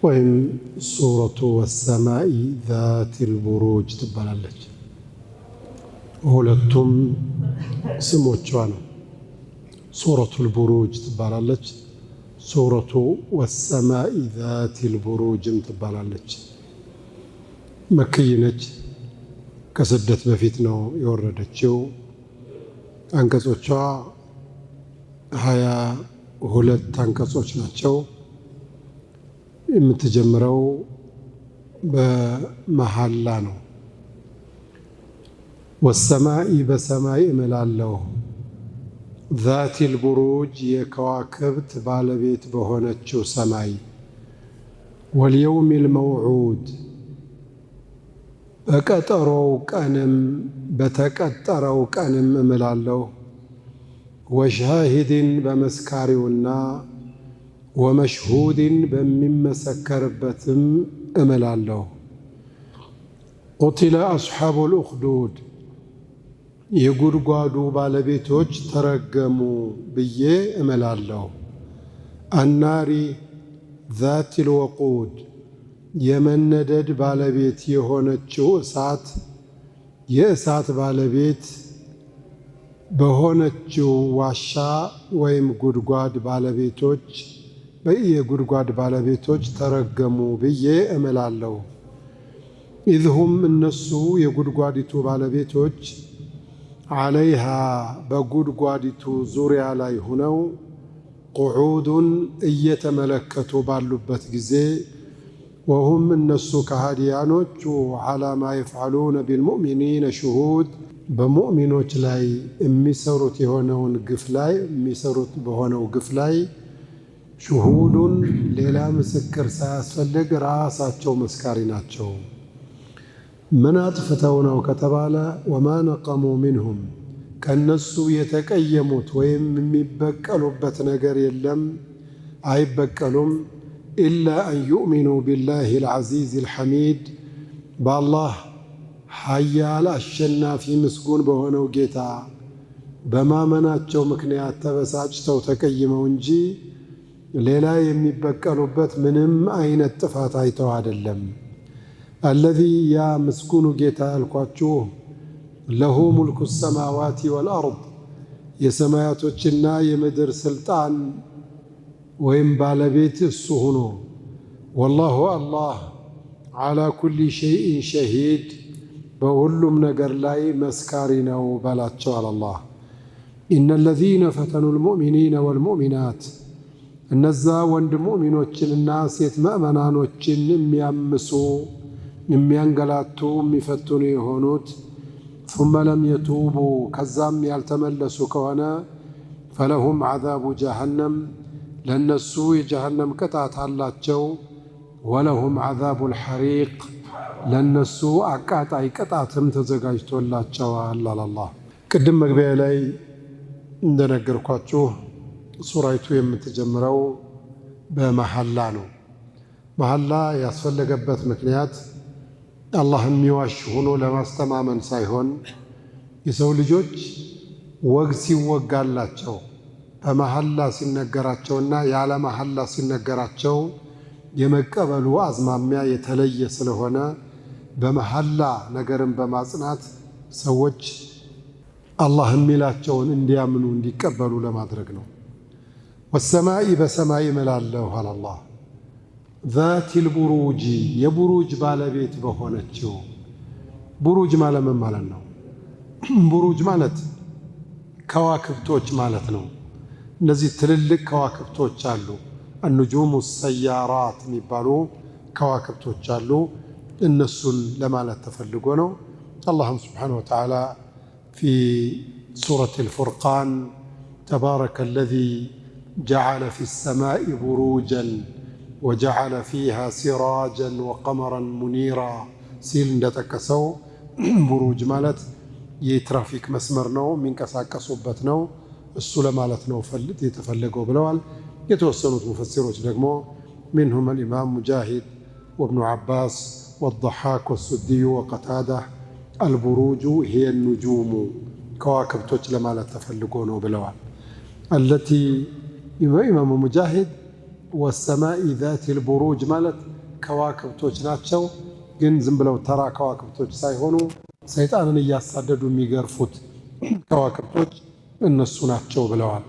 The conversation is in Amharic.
ወይም ሱረቱ ወሰማኢ ዛቲል ቡሩጅ ትባላለች። ሁለቱም ስሞቿ ነው። ሱረቱል ቡሩጅ ትባላለች፣ ሱረቱ ወሰማኢ ዛቲል ቡሩጅም ትባላለች። መክይ ነች። ከስደት በፊት ነው የወረደችው። አንቀጾቿ 22 አንቀጾች ናቸው። የምትጀምረው በመሐላ ነው። ወሰማኢ በሰማይ እምላለሁ፣ ዛቲል ቡሩጅ የከዋክብት ባለቤት በሆነችው ሰማይ፣ ወልየውሚል መውዑድ በቀጠሮው ቀንም በተቀጠረው ቀንም እምላለሁ፣ ወሻሂድን በመስካሪውና ወመሽሁድን በሚመሰከርበትም እምላለሁ። ቁቲለ አስሓቡል ኡኽዱድ የጉድጓዱ ባለቤቶች ተረገሙ ብዬ እምላለሁ። አናሪ ዛቲል ወቁድ የመነደድ ባለቤት የሆነችው እሳት የእሳት ባለቤት በሆነችው ዋሻ ወይም ጉድጓድ ባለቤቶች የጉድጓድ ባለቤቶች ተረገሙ ብዬ እምላለሁ። ኢዝሁም እነሱ የጉድጓዲቱ ባለቤቶች ዓለይሃ በጉድጓዲቱ ዙሪያ ላይ ሆነው ቁዑዱን እየተመለከቱ ባሉበት ጊዜ ወሁም እነሱ ከሃዲያኖቹ ዓላ ማ የፍዓሉነ ቢልሙእሚኒነ ሹሁድ በሙእሚኖች ላይ የሚሰሩት በሆነው ግፍ ላይ ሹሁዱን ሌላ ምስክር ሳያስፈልግ ራሳቸው መስካሪ ናቸው። ምን አጥፍተው ነው ከተባለ ወማ ነቀሙ ሚንሁም ከነሱ የተቀየሙት ወይም የሚበቀሉበት ነገር የለም፣ አይበቀሉም። ኢላ አን ዩእሚኑ ቢላሂ ልዓዚዝ ልሐሚድ በአላህ ሀያል አሸናፊ ምስጉን በሆነው ጌታ በማመናቸው ምክንያት ተበሳጭተው ተቀይመው እንጂ ሌላ የሚበቀሉበት ምንም አይነት ጥፋት አይተው አይደለም። አለዚ ያ ምስጉኑ ጌታ ያልኳችሁ ለሁ ሙልኩ ሰማዋቲ ወልአርድ የሰማያቶችና የምድር ስልጣን ወይም ባለቤት እሱ ሆኖ ወላሁ አላህ ዓላ ኩሊ ሸይኢን ሸሂድ በሁሉም ነገር ላይ መስካሪ ነው በላቸው። አላህ ኢነ ለዚነ ፈተኑ ልሙእሚኒነ ወልሙእሚናት እነዛ ወንድ ሙእሚኖችንና ሴት ምእመናኖችን የሚያምሱ የሚያንገላቱ የሚፈትኑ የሆኑት ثم ለም የቱቡ ከዛም ያልተመለሱ ከሆነ ፈለሁም ዓዛቡ ጀሃነም ለነሱ የጀሃነም ቅጣት አላቸው። ወለሁም ዓዛቡ ልሐሪቅ ለነሱ አቃጣይ ቅጣትም ተዘጋጅቶላቸዋል። አላህ ቅድም መግቢያ ላይ እንደነገርኳችሁ ሱራይቱ የምትጀምረው በመሐላ ነው። መሐላ ያስፈለገበት ምክንያት አላህ የሚዋሽ ሆኖ ለማስተማመን ሳይሆን የሰው ልጆች ወግ ሲወጋላቸው በመሐላ ሲነገራቸውና ያለ መሐላ ሲነገራቸው የመቀበሉ አዝማሚያ የተለየ ስለሆነ በመሐላ ነገርን በማጽናት ሰዎች አላህ የሚላቸውን እንዲያምኑ እንዲቀበሉ ለማድረግ ነው። ወሰማኢ በሰማይ እምላለሁ አላህ ዛቲል ቡሩጅ የቡሩጅ ባለቤት በሆነችው። ቡሩጅ ማለት ምን ማለት ነው? ቡሩጅ ማለት ከዋክብቶች ማለት ነው። እነዚህ ትልልቅ ከዋክብቶች አሉ። አኑጁሙ ሰያራት የሚባሉ ከዋክብቶች አሉ። እነሱን ለማለት ተፈልጎ ነው። አላህም ስብሓነሁ ወተዓላ ፊ ሱረቲል ፉርቃን ተባረከ አለዚ ጀዐለ ፊ ሰማኢ ቡሩጀን ወጀዐለ ፊሃ ሲራጀን ወቀመረን ሙኒራ ሲል እንደጠቀሰው ቡሩጅ ማለት የትራፊክ መስመር ነው፣ የሚንቀሳቀሱበት ነው። እሱ ለማለት ነው የተፈለገው ብለዋል። የተወሰኑት ሙፈሲሮች ደግሞ ሚንሁም አልኢማም ሙጃሂድ ወብኑ ዓባስ ወضሓክ ወሱዲዩ ወቀታዳ አልቡሩጁ ሂየ ኑጁሙ ከዋክብቶች ለማለት ተፈልጎ ነው ብለዋል። አለቲ ኢማሙ ሙጃሂድ ወሰማኢ ዛቲል ቡሩጅ ማለት ከዋክብቶች ናቸው። ግን ዝም ብለው ተራ ከዋክብቶች ሳይሆኑ ሰይጣንን እያሳደዱ የሚገርፉት ከዋክብቶች እነሱ ናቸው ብለዋል።